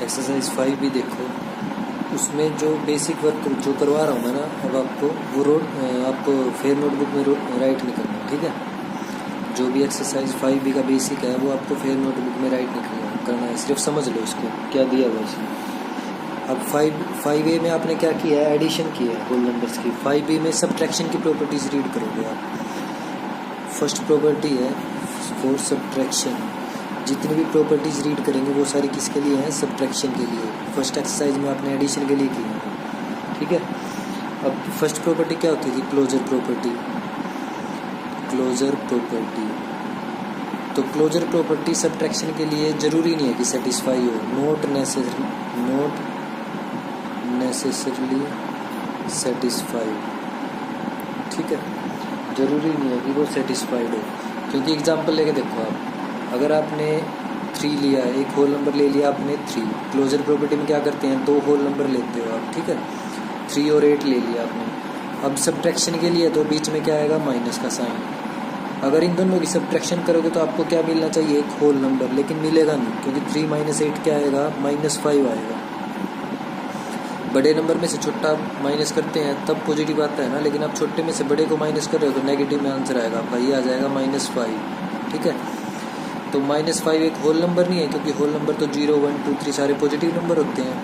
Exercise 5 भी देखो, उसमें जो बेसिक वर्क जो करवा रहा हूँ मैं ना, अब आपको वो आपको फेयर नोटबुक में राइट नहीं करना, ठीक है। जो भी एक्सरसाइज 5B का बेसिक है वो आपको फेयर नोटबुक में राइट नहीं करना है, सिर्फ समझ लो इसको क्या दिया हुआ इसमें। अब 5A में आपने क्या किया है, एडिशन किया है होल नंबर्स की। 5B में सब्ट्रैक्शन की प्रॉपर्टीज रीड करोगे आप। फर्स्ट प्रॉपर्टी है फॉर सब्ट्रैक्शन, जितनी भी प्रॉपर्टीज रीड करेंगे वो सारी किसके लिए हैं, सब्ट्रैक्शन के लिए। फर्स्ट एक्सरसाइज में आपने एडिशन के लिए की है, ठीक है। अब फर्स्ट प्रॉपर्टी क्या होती थी, क्लोजर प्रॉपर्टी। क्लोजर प्रॉपर्टी, तो क्लोजर प्रॉपर्टी सब्ट्रैक्शन के लिए जरूरी नहीं है कि सेटिस्फाई हो, नॉट नेसेसरली सेटिस्फाइड, ठीक है। जरूरी नहीं है कि वो सेटिस्फाइड हो, क्योंकि एग्जांपल लेके देखो आप, अगर आपने 3 लिया, एक होल नंबर ले लिया आपने 3, क्लोजर प्रॉपर्टी में क्या करते हैं, 2 होल नंबर लेते हो आप, ठीक है। 3 और 8 ले लिया आपने। अब सब्ट्रैक्शन के लिए तो बीच में क्या आएगा, माइनस का साइन। अगर इन दोनों की सब्ट्रैक्शन करोगे तो आपको क्या मिलना चाहिए, एक होल नंबर, लेकिन मिलेगा नहीं, क्योंकि 3 - 8 क्या आएगा, -5 आएगा। बड़े नंबर में से छोटा माइनस करते हैं तब पॉजिटिव आता है ना, लेकिन आप छोटे में से बड़े को माइनस कर रहे हो तो नेगेटिव में आंसर आएगा आपका, ये आ जाएगा -5, ठीक है। तो -5 एक होल नंबर नहीं है, क्योंकि होल नंबर तो 0, 1, 2, 3 सारे पॉजिटिव नंबर होते हैं,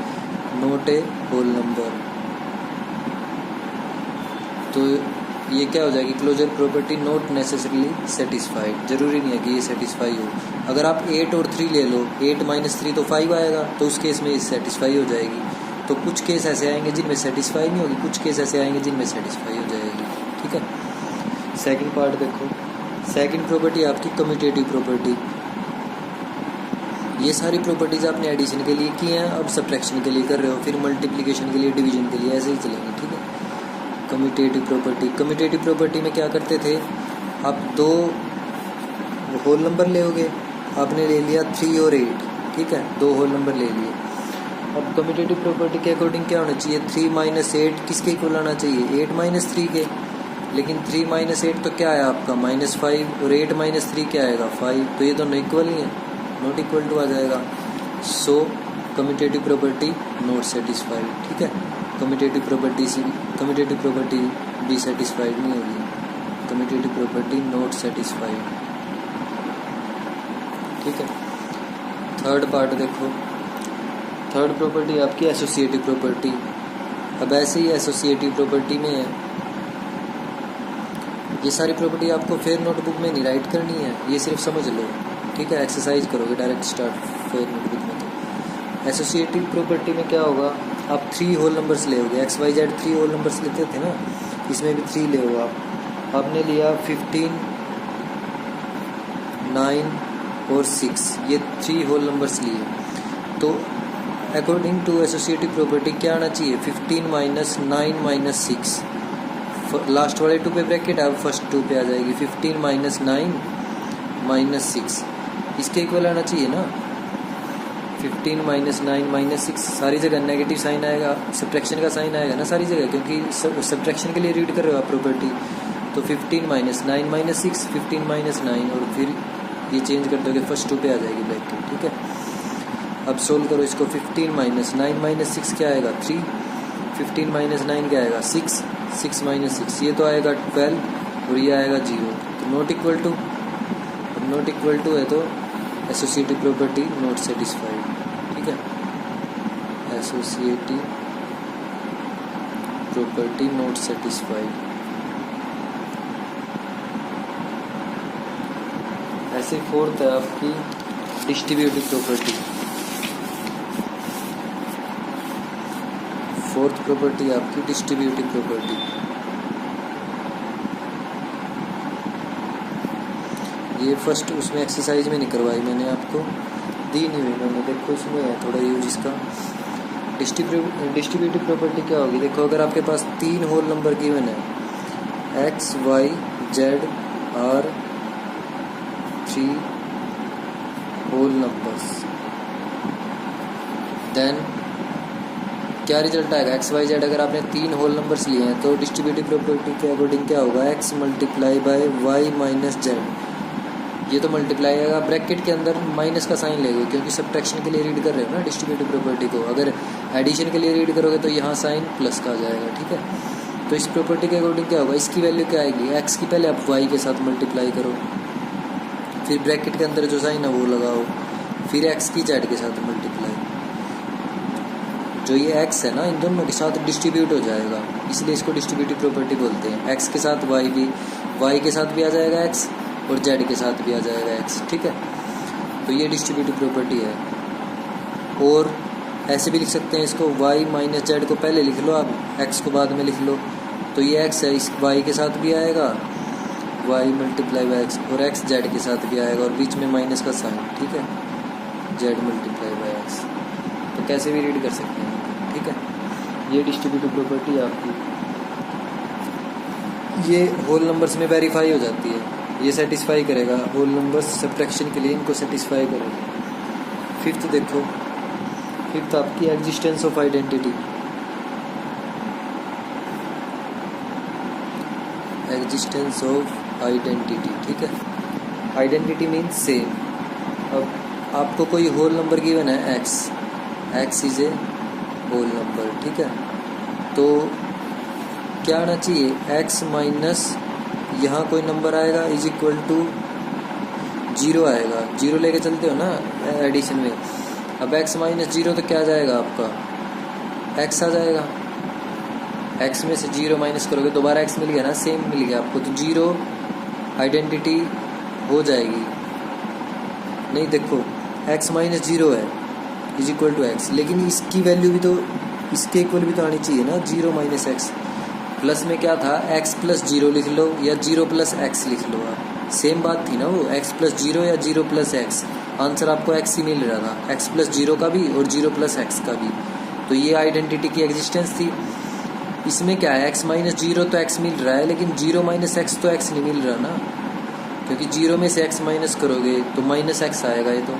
नॉट ए होल नंबर। तो ये क्या हो जाएगी, closure property not necessarily satisfied, जरूरी नहीं है कि ये सेटिस्फाई हो। अगर आप 8 और 3 ले लो, 8 - 3 तो 5 आएगा, तो उस केस में ये सेटिस्फाई हो जाएगी। तो कुछ केस ऐसे आएंगे जिनमें सेटिस्फाई नहीं होगी, कुछ केस ऐसे आएंगे जिनमें सेटिस्फाई हो जाएगी, ठीक है। सेकंड पार्ट देखो, सेकंड प्रॉपर्टी आपकी कम्यूटेटिव प्रॉपर्टी। ये सारी प्रॉपर्टीज आपने एडिशन के लिए की हैं, अब सब्ट्रैक्शन के लिए कर रहे हो, फिर मल्टीप्लिकेशन के लिए, डिवीजन के लिए, ऐसे ही चलेंगे, ठीक है। कम्यूटेटिव प्रॉपर्टी, कम्यूटेटिव प्रॉपर्टी में क्या करते थे, आप 2 होल नंबर लोगे, आपने ले लिया 3 और 8, ठीक है, 2 होल नंबर ले लिए। अब कम्यूटेटिव प्रॉपर्टी के अकॉर्डिंग क्या होना चाहिए, 3 - 8 किसके इक्वल आना चाहिए, 8 - 3 के। लेकिन 3 - 8 तो क्या है आपका, -5, और 8 - 3 क्या आएगा, 5, तो ये दोनों इक्वल ही है, नॉट इक्वल टू आ जाएगा। सो कम्यूटेटिव प्रॉपर्टी नॉट सेटिस्फाइड, ठीक है। कम्यूटेटिव प्रॉपर्टी भी सेटिस्फाइड नहीं होगी, कम्यूटेटिव प्रॉपर्टी नॉट सेटिस्फाइड, ठीक है। थर्ड पार्ट देखो, थर्ड प्रॉपर्टी आपकी एसोसिएटिव प्रॉपर्टी। अब ऐसे ही एसोसिएटिव प्रॉपर्टी में है, ये सारी प्रॉपर्टी आपको फेयर नोटबुक में नहीं राइट करनी है, ये सिर्फ समझ लो, ठीक है। एक्सरसाइज करोगे डायरेक्ट स्टार्ट फेयर नोटबुक में। तो एसोसिएटिव प्रॉपर्टी में क्या होगा, आप 3 होल नंबर्स लोगे, XYZ 3 होल नंबर्स लेते थे ना, इसमें भी 3 ले हो आप। आपने लिया 15, 9 और 6, ये 3 होल नंबर्स लिए। तो अकॉर्डिंग टू एसोसिएटिव प्रॉपर्टी क्या आना चाहिए, 15 - 9 - 6, लास्ट वाले 2 पे ब्रैकेट है, फर्स्ट 2 पे आ जाएगी, 15 - 9 - 6, इसके इक्वल आना चाहिए ना। 15 - 9 - 6 सारी जगह नेगेटिव साइन आएगा, सब्ट्रैक्शन का साइन आएगा ना सारी जगह, क्योंकि सब्ट्रैक्शन के लिए रीड कर रहे हो आप प्रॉपर्टी। तो 15 - 9 - 6, 15 - 9, और फिर ये चेंज कर दोगे, फर्स्ट 2 पे आ जाएगी ब्रैकेट, ठीक है। अब सोल्व करो इसको, 15 - 9 - 6 क्या आएगा, 3, 15 - 9 क्या आएगा, 6, 6 - 6 ये तो आएगा 12, और ये आएगा 0, तो नॉट इक्वल टू। अब नॉट इक्वल टू है तो एसोसिएटिव प्रॉपर्टी नॉट सेटिस्फाइड, ठीक है। Associative property not satisfied. ऐसे फोर्थ है आपकी डिस्ट्रीब्यूटिव प्रॉपर्टी। फोर्थ प्रॉपर्टी आपकी डिस्ट्रीब्यूटिव प्रॉपर्टी। ये फर्स्ट उसमें एक्सरसाइज में नहीं करवाई मैंने, आपको दी नहीं हुई मैंने, देखो इसमें है थोड़ा यूज इसका। डिस्ट्रीब्यूटिव प्रॉपर्टी क्या होगी, देखो अगर आपके पास 3 होल नंबर गिवन है, X, Y, Z are 3 whole numbers, then क्या रिजल्ट आएगा, XYZ अगर आपने 3 होल नंबर्स लिए हैं तो डिस्ट्रीब्यूटिव प्रॉपर्टी के अकॉर्डिंग क्या होगा, X × Y - Z, ये तो मल्टीप्लाई आएगा, ब्रैकेट के अंदर माइनस का साइन लेंगे क्योंकि सब्ट्रैक्शन के लिए रीड कर रहे हो ना डिस्ट्रीब्यूटिव प्रॉपर्टी को। अगर एडिशन के लिए रीड करोगे तो यहाँ साइन प्लस का आ जाएगा, ठीक है। तो इस प्रॉपर्टी के अकॉर्डिंग क्या होगा, इसकी वैल्यू क्या आएगी, एक्स की पहले आप वाई के साथ मल्टीप्लाई करो, फिर ब्रैकेट के अंदर जो साइन है वो लगाओ, फिर एक्स की जेड के साथ मल्टीप्लाई। जो ये एक्स है ना इन दोनों के साथ डिस्ट्रीब्यूट हो जाएगा, इसलिए इसको डिस्ट्रीब्यूटिव प्रॉपर्टी बोलते हैं। एक्स के साथ वाई भी, वाई के साथ भी आ जाएगा एक्स और जेड के साथ भी आ जाएगा एक्स, ठीक है। तो ये डिस्ट्रीब्यूटिव प्रॉपर्टी है। और ऐसे भी लिख सकते हैं इसको, वाई माइनस जेड को पहले लिख लो आप, एक्स को बाद में लिख लो। तो ये एक्स है, इस वाई के साथ भी आएगा, वाई मल्टीप्लाई बाई एक्स, और एक्स जेड के साथ भी आएगा और बीच में माइनस का साइन, ठीक है, जेड मल्टीप्लाई बाई एक्स। तो कैसे भी रीड कर सकते हैं, ठीक है। ये डिस्ट्रीब्यूटिव प्रॉपर्टी है आपकी, ये होल नंबर्स में वेरीफाई हो जाती है, ये सेटिस्फाई करेगा होल नंबर्स सब्ट्रैक्शन के लिए, इनको सेटिस्फाई करेगा। फिफ्थ देखो, फिफ्थ आपकी existence of identity. Existence of identity, ठीक है। Identity means same. अब आपको कोई होल नंबर गिवन है X, X is a whole number, ठीक है। तो क्या आना चाहिए, एक्स माइनस यहाँ कोई नंबर आएगा इज इक्वल टू 0 आएगा, 0 लेके चलते हो ना एडिशन में। अब x माइनस 0 तो क्या आ जाएगा आपका, x आ जाएगा। x में से 0 माइनस करोगे दोबारा x मिल गया ना, सेम मिल गया आपको, तो 0 आइडेंटिटी हो जाएगी। नहीं देखो x माइनस 0 है इज इक्वल टू एक्स, लेकिन इसकी वैल्यू भी तो इसके इक्वल भी तो आनी चाहिए ना, 0 माइनस एक्स। प्लस में क्या था, x प्लस 0 लिख लो या 0 प्लस एक्स लिख लो आप, सेम बात थी ना वो, x प्लस 0 या 0 प्लस एक्स। आंसर आपको x ही मिल रहा था, x प्लस 0 का भी और 0 प्लस एक्स का भी। तो ये आइडेंटिटी की एग्जिस्टेंस थी। इसमें क्या है, x माइनस 0 तो x मिल रहा है, लेकिन 0 माइनस एक्स तो x नहीं मिल रहा ना, क्योंकि 0 में से x माइनस करोगे तो माइनस एक्स आएगा, ये तो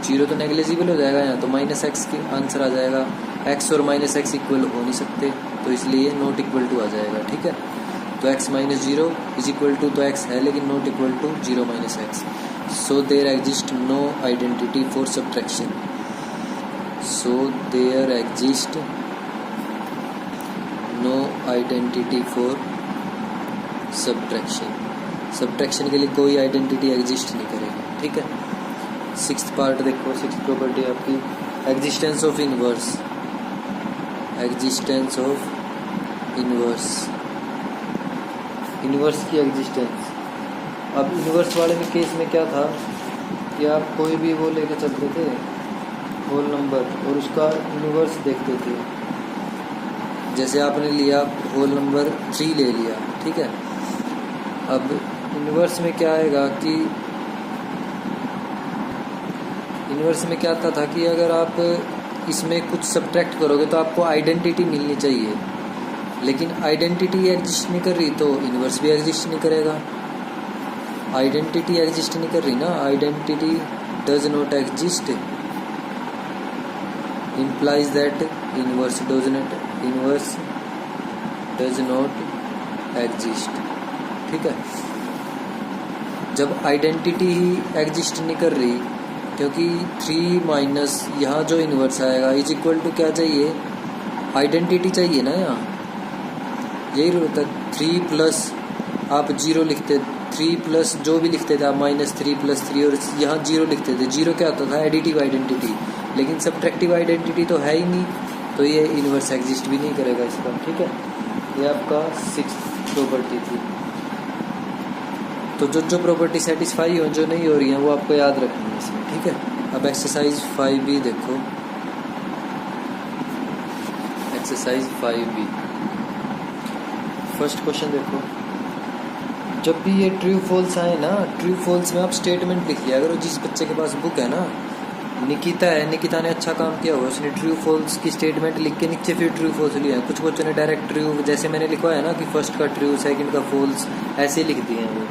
0 तो नेग्लिजिबल हो जाएगा यहाँ, तो माइनस एक्स की आंसर आ जाएगा। x और माइनस एक्स इक्वल हो नहीं सकते, तो इसलिए नॉट इक्वल टू आ जाएगा, ठीक है। तो x minus 0 is equal to, तो x है लेकिन not equal to 0 minus X. So there exist no identity for subtraction. So there exist no identity for subtraction. Subtraction के लिए कोई आइडेंटिटी एग्जिस्ट नहीं करेगी, ठीक है। सिक्स्थ पार्ट देखो, सिक्स्थ प्रॉपर्टी आपकी existence of inverse. Existence of inverse, inverse की एग्जिस्टेंस। अब इनवर्स वाले में केस में क्या था कि आप कोई भी वो लेके चलते थे होल नंबर और उसका इनवर्स देखते थे। जैसे आपने लिया होल नंबर 3 ले लिया, ठीक है। अब इनवर्स में क्या आएगा कि इनवर्स में क्या था कि अगर आप इसमें कुछ सब्ट्रैक्ट करोगे तो आपको आइडेंटिटी मिलनी चाहिए, लेकिन आइडेंटिटी एग्जिस्ट नहीं कर रही तो इनवर्स भी एग्जिस्ट नहीं करेगा। आइडेंटिटी एग्जिस्ट नहीं कर रही ना, identity does not exist implies that inverse does not exist, ठीक है। जब आइडेंटिटी ही एग्जिस्ट नहीं कर रही, क्योंकि 3 माइनस यहाँ जो इनवर्स आएगा इज इक्वल टू क्या चाहिए, आइडेंटिटी चाहिए ना, यहाँ यही रहता है। 3 प्लस आप 0 लिखते, 3 प्लस जो भी लिखते थे आप माइनस 3 प्लस 3, और यहाँ 0 लिखते थे। 0 क्या होता था, एडिटिव आइडेंटिटी, लेकिन सब्ट्रैक्टिव आइडेंटिटी तो है ही नहीं, तो ये इनवर्स एग्जिस्ट भी नहीं करेगा इसका, ठीक है। ये आपका 6th प्रॉपर्टी थी। तो जो प्रॉपर्टी सेटिस्फाई हो, जो नहीं हो रही है वो आपको याद रखनी है इसमें, ठीक है। अब एक्सरसाइज 5B देखो, एक्सरसाइज 5B फर्स्ट क्वेश्चन देखो। जब भी ये ट्रू फॉल्स आए ना, ट्रू फॉल्स में आप स्टेटमेंट लिखिए। अगर जिस बच्चे के पास बुक है ना, निकिता है, निकिता ने अच्छा काम किया हुआ, उसने ट्रू फॉल्स की स्टेटमेंट लिख के नीचे फिर ट्रू फॉल्स लिया है। कुछ बच्चों ने डायरेक्ट ट्रू, जैसे मैंने लिखवाया है ना कि फर्स्ट का ट्रू सेकंड का फॉल्स, ऐसे लिख दिए हैं वो।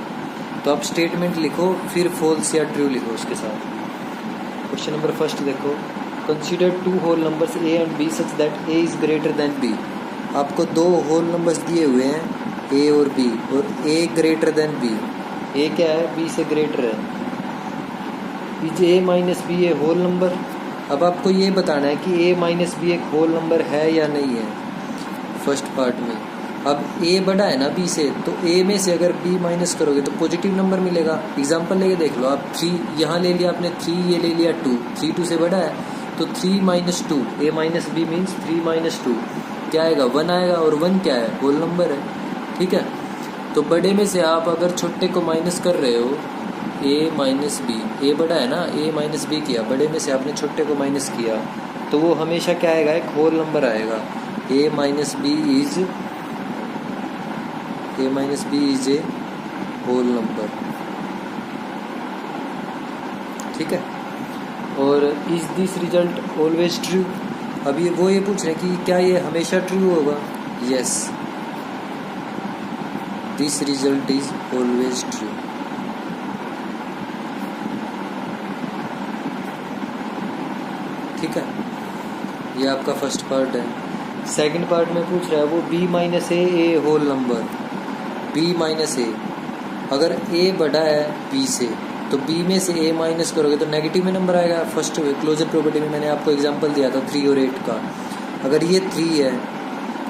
तो आप स्टेटमेंट लिखो फिर फॉल्स या ट्रू लिखो उसके साथ। क्वेश्चन नंबर फर्स्ट देखो, consider 2 whole numbers a and b such that a is greater than b। आपको 2 होल नंबर्स दिए हुए हैं a और b, और a greater than b। a क्या है, b से ग्रेटर है, is A minus B a whole number. अब आपको ये बताना है कि ए माइनस बी एक होल नंबर है या नहीं है फर्स्ट पार्ट में। अब ए बड़ा है ना बी से, तो ए में से अगर बी माइनस करोगे तो पॉजिटिव नंबर मिलेगा। एग्जांपल लेके देख लो आप, 3 यहाँ ले लिया आपने 3, ये ले लिया 2, 3 2 से बड़ा है तो 3 माइनस 2, ए माइनस बी मीन्स 3 माइनस 2 क्या आएगा 1 आएगा, और 1 क्या है होल नंबर है। ठीक है, तो बड़े में से आप अगर छोटे को माइनस कर रहे हो ए माइनस बी, ए बड़ा है ना, ए माइनस बी किया, बड़े में से आपने छोटे को माइनस किया तो वो हमेशा क्या आएगा एक होल नंबर आएगा। A minus B is a whole number. ठीक है, और is this result always true. अब ये पूछ रहे हैं कि क्या ये हमेशा ट्रू होगा। Yes, this result is always true. ठीक है, ये आपका फर्स्ट पार्ट है। सेकंड पार्ट में पूछ रहा है वो बी माइनस ए होल नंबर। बी माइनस ए, अगर ए बड़ा है बी से तो बी में से ए माइनस करोगे तो नेगेटिव में नंबर आएगा। फर्स्ट क्लोजर प्रॉपर्टी में मैंने आपको एग्जांपल दिया था 3 और 8 का। अगर ये 3 है,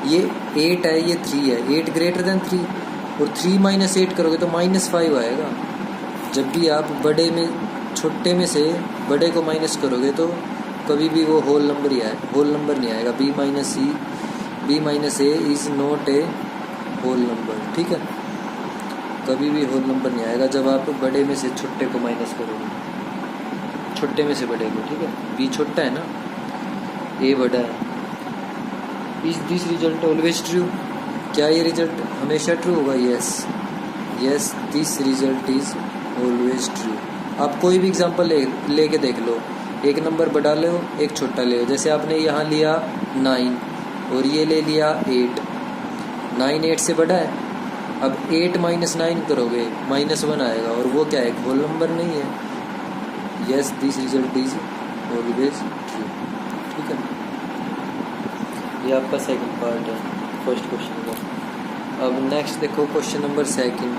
ये 8 है, ये 3 है, 8 ग्रेटर देन 3, और 3 माइनस 8 करोगे तो -5 आएगा। जब भी आप बड़े में छोटे में से बड़े को माइनस करोगे तो कभी भी वो होल नंबर ही आएगा, होल नंबर नहीं आएगा। B minus A is not a whole number. ठीक है, कभी भी होल नंबर नहीं आएगा जब आप बड़े में से छोटे को माइनस करोगे, छोटे में से बड़े को। ठीक है, बी छोटा है ना, ए बड़ा है। Is this result always true, क्या ये रिजल्ट हमेशा ट्रू होगा। Yes, this result is always true. आप कोई भी एग्जांपल लेके देख लो, एक नंबर बड़ा ले, एक छोटा ले। जैसे आपने यहाँ लिया 9 और ये ले लिया 8, 9 8 से बड़ा है। अब 8 माइनस 9 करोगे -1 आएगा, और वो क्या है होल नंबर नहीं है। Yes, this result is always true. ठीक है, ये आपका सेकंड पार्ट है फर्स्ट क्वेश्चन का। अब नेक्स्ट देखो question number second.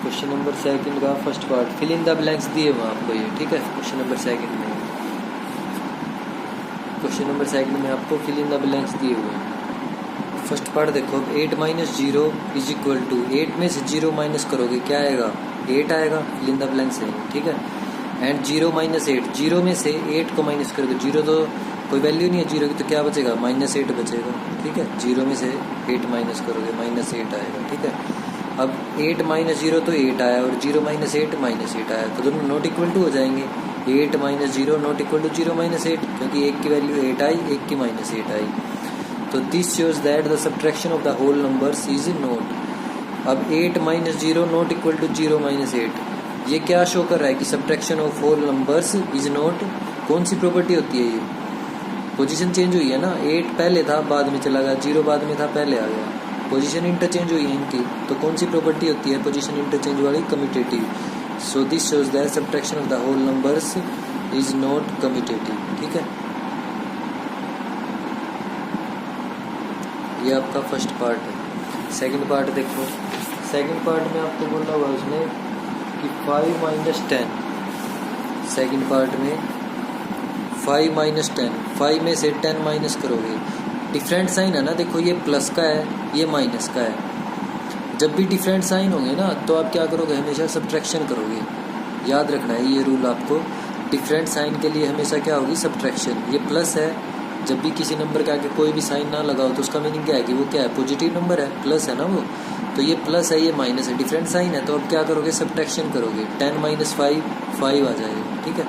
Question number second का first part, fill in the blanks दिए हुए आपको ये। ठीक है, क्वेश्चन नंबर सेकंड में आपको फिल इन द ब्लैंक्स दिए हुए हैं। फर्स्ट पार्ट देखो, 8 माइनस 0 इज इक्वल टू, 8 में से 0 माइनस करोगे क्या आएगा 8 आएगा, फिल इन द ब्लैंक्स है। ठीक है, एंड 0 माइनस 8, 0 में से 8 को माइनस करोगे, 0 तो कोई वैल्यू नहीं है 0 की, तो क्या बचेगा -8 बचेगा। ठीक है, 0 में से 8 माइनस करोगे -8 आएगा। ठीक है, अब 8 माइनस 0 तो 8 आया, और 0 माइनस 8 -8 आया, तो दोनों नॉट इक्वल टू हो जाएंगे। 8 minus 0 not equal to 0 minus 8, क्योंकि एक की वैल्यू 8 आई, एक की -8 आई। तो this shows that the subtraction of the whole numbers is not. अब 8 minus 0 not equal to 0 minus 8, ये क्या शो कर रहा है कि subtraction of whole numbers is not. कौन सी प्रॉपर्टी होती है ये, पोजीशन चेंज हुई है ना, 8 पहले था बाद में चला गया, 0 बाद में था पहले आ गया, पोजीशन इंटरचेंज हुई है इनकी। तो कौन सी प्रॉपर्टी होती है पोजीशन इंटरचेंज वाली, commutative. So this shows that subtraction of the whole numbers is not commutative. ठीक है, ये आपका फर्स्ट पार्ट है। सेकंड पार्ट देखो, सेकंड पार्ट में आपको बोला हुआ उसने कि 5 माइनस 10, सेकंड पार्ट में 5 माइनस 10, 5 में से 10 माइनस करोगे, डिफरेंट साइन है ना, देखो ये प्लस का है, ये माइनस का है। जब भी डिफरेंट साइन होंगे ना तो आप क्या करोगे, हमेशा सब्ट्रैक्शन करोगे। याद रखना है ये रूल आपको, डिफरेंट साइन के लिए हमेशा क्या होगी सब्ट्रैक्शन। ये प्लस है, जब भी किसी नंबर के आगे कोई भी साइन ना लगाओ तो उसका मीनिंग क्या है कि वो क्या है पॉजिटिव नंबर है, प्लस है ना वो, तो ये प्लस है, ये माइनस है, डिफरेंट साइन है, तो अब क्या करोगे सब्ट्रैक्शन करोगे। 10 माइनस 5 5 आ जाएगा। ठीक है,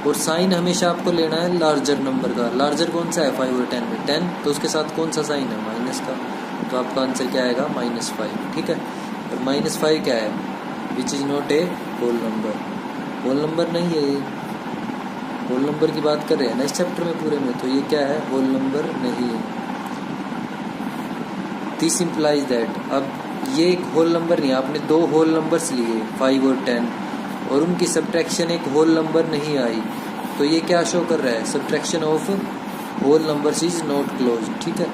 और साइन हमेशा आपको लेना है लार्जर नंबर का। लार्जर कौन सा है 5 और 10 में 10, तो उसके साथ कौन सा साइन है माइनस का, तो आपका आंसर क्या आएगा -5। ठीक है, और -5 क्या है, which is not a whole number, whole number नहीं है ये, होल नंबर की बात कर रहे हैं ना इस चैप्टर में पूरे में, तो ये क्या है होल नंबर नहीं है। दिस इम्प्लाइज दैट, अब ये एक होल नंबर नहीं है, आपने 2 होल नंबर्स लिए 5 और 10 और उनकी सब्ट्रैक्शन एक होल नंबर नहीं आई, तो ये क्या शो कर रहा है subtraction of whole numbers is not closed. ठीक है,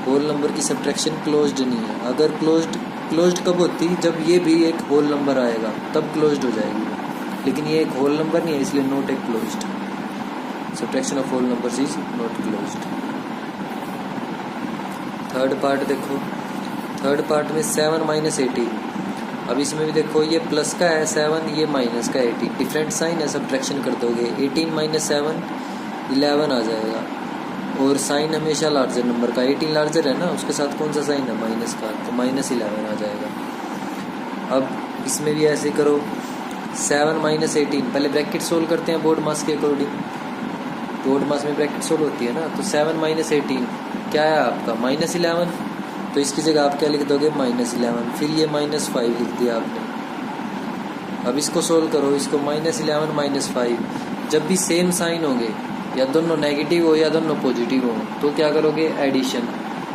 होल नंबर की सब्ट्रैक्शन क्लोज्ड नहीं है। अगर क्लोज्ड कब होती, जब ये भी एक होल नंबर आएगा तब क्लोज्ड हो जाएगी। लेकिन ये एक होल नंबर नहीं है, इसलिए not a closed. Subtraction of whole numbers is not closed. Third part देखो, थर्ड पार्ट में 7 माइनस 18। अब इसमें भी देखो ये प्लस का है 7, ये माइनस का 18, डिफरेंट साइन है, सब्ट्रैक्शन कर दोगे 18 माइनस 7 11 आ जाएगा। और साइन हमेशा लार्जर नंबर का, 18 लार्जर है ना, उसके साथ कौन सा साइन है माइनस का, तो माइनस 11 आ जाएगा। अब इसमें भी ऐसे करो 7 माइनस 18, पहले ब्रैकेट सोल्व करते हैं बोर्ड मास के अकॉर्डिंग, बोर्ड मास में ब्रैकेट सोल्व होती है ना। तो 7 माइनस 18 क्या है आपका माइनस 11, तो इसकी जगह आप क्या लिख दोगे माइनस 11, फिर ये माइनस 5 लिख दिया आपने। अब इसको सोल्व करो, इसको माइनस 11 माइनस 5, जब भी सेम साइन होंगे, या दोनों नेगेटिव हो या दोनों पॉजिटिव हो, तो क्या करोगे एडिशन।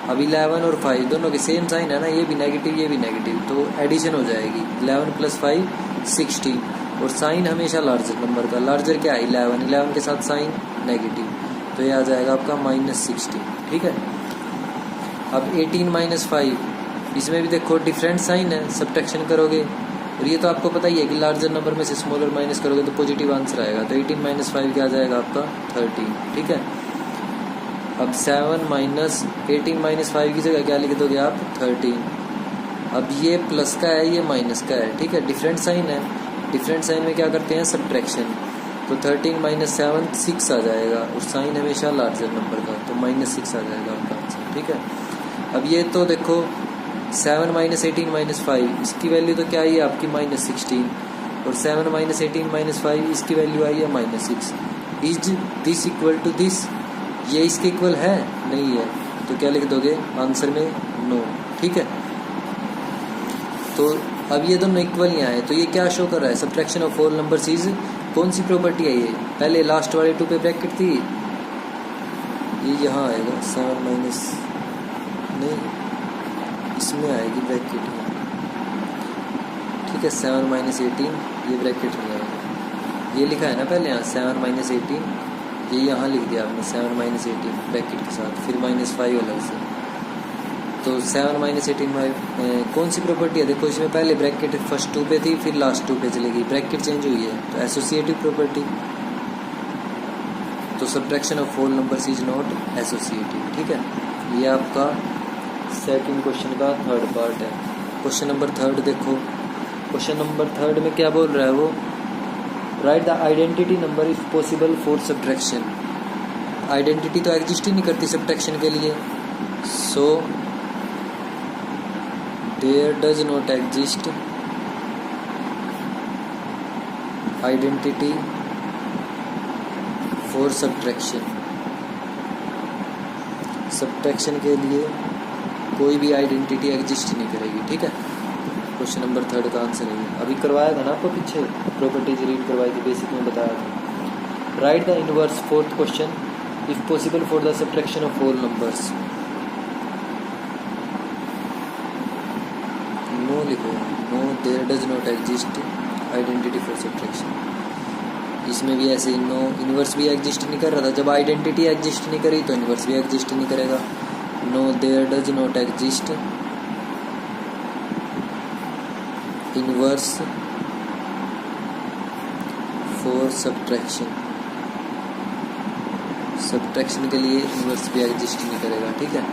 अब 11 और 5 दोनों के सेम साइन है ना, ये भी नेगेटिव ये भी नेगेटिव, तो एडिशन हो जाएगी 11 प्लस 5 16। और साइन हमेशा लार्जर नंबर का, लार्जर क्या है 11 के साथ साइन नेगेटिव, तो ये आ जाएगा आपका माइनस 16। ठीक है। अब 18 माइनस 5, इसमें भी देखो डिफरेंट साइन है, सब्ट्रैक्शन करोगे, और ये तो आपको पता ही है कि लार्जर नंबर में से स्मॉलर माइनस करोगे तो पॉजिटिव आंसर आएगा। तो 18 माइनस 5 क्या आ जाएगा आपका 13। ठीक है। अब 7 माइनस 18 माइनस 5 की जगह क्या लिख दोगे आप 13। अब ये प्लस का है ये माइनस का है, ठीक है, डिफरेंट साइन है, डिफरेंट साइन में क्या करते हैं सब्ट्रैक्शन। तो 13 माइनस 7 6 आ जाएगा, और साइन हमेशा लार्जर नंबर का, तो माइनस 6 आ जाएगा आपका आंसर। ठीक है। अब ये तो देखो 7 माइनस 18 माइनस 5, इसकी वैल्यू तो क्या आई है आपकी माइनस 16, और 7 माइनस 18 माइनस 5 इसकी वैल्यू आई है minus 6। Is this equal to this, ये इसके इक्वल है नहीं है, तो क्या लिख दोगे आंसर में नो। ठीक है। तो अब ये दोनों इक्वल नहीं आए, तो ये क्या शो कर रहा है subtraction of whole numbers is, कौन सी प्रॉपर्टी है ये, पहले लास्ट वाले 2 पे ब्रैकेट थी, ये यहाँ आएगा 7 माइनस नहीं, इसमें आएगी ब्रैकेट। ठीक है। 7 माइनस 18 ये ब्रैकेट हो जाएगा, ये लिखा है ना पहले यहाँ 7 माइनस 18, ये यहाँ लिख दिया आपने 7 माइनस 18 ब्रैकेट के साथ, फिर माइनस 5 अलग से। तो 7 माइनस 18 कौन सी प्रॉपर्टी है, देखो इसमें पहले ब्रैकेट फर्स्ट 2 पे थी, फिर लास्ट 2 पे चलेगी, ब्रैकेट चेंज हुई है, तो एसोसिएटिव प्रॉपर्टी। तो subtraction of whole numbers is not associative. ठीक है। ये आपका सेकंड क्वेश्चन का थर्ड पार्ट है। क्वेश्चन नंबर 3 देखो, क्वेश्चन नंबर 3 में क्या बोल रहा है वो, right the identity number if possible for subtraction. Identity तो एग्जिस्ट ही नहीं करती सब्ट्रैक्शन के लिए, so there does not exist identity for subtraction. Subtraction के लिए कोई भी आइडेंटिटी एग्जिस्ट नहीं करेगी। ठीक है। क्वेश्चन नंबर 3 का आंसर है, अभी करवाया था ना आपको पीछे, प्रॉपर्टीज रीड करवाई थी, बेसिक में बताया था। Write the inverse fourth question if possible for the subtraction of whole numbers. No लिखो, no there does not exist identity for subtraction. इसमें भी ऐसे ही नो, इनवर्स भी एग्जिस्ट नहीं कर रहा था, जब आइडेंटिटी एग्जिस्ट नहीं करी तो इनवर्स भी एग्जिस्ट नहीं करेगा। No there does not exist inverse for subtraction. Subtraction के लिए इनवर्स भी एग्जिस्ट नहीं करेगा। ठीक है।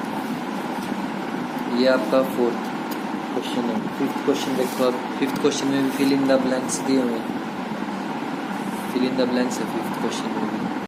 ये आपका 4th क्वेश्चन है। 5th क्वेश्चन देखो, अब 5th क्वेश्चन में भी फिल इन द ब्लैंक्स दिए हुए हैं, फिल इन द ब्लैंक्स है 5th क्वेश्चन में भी।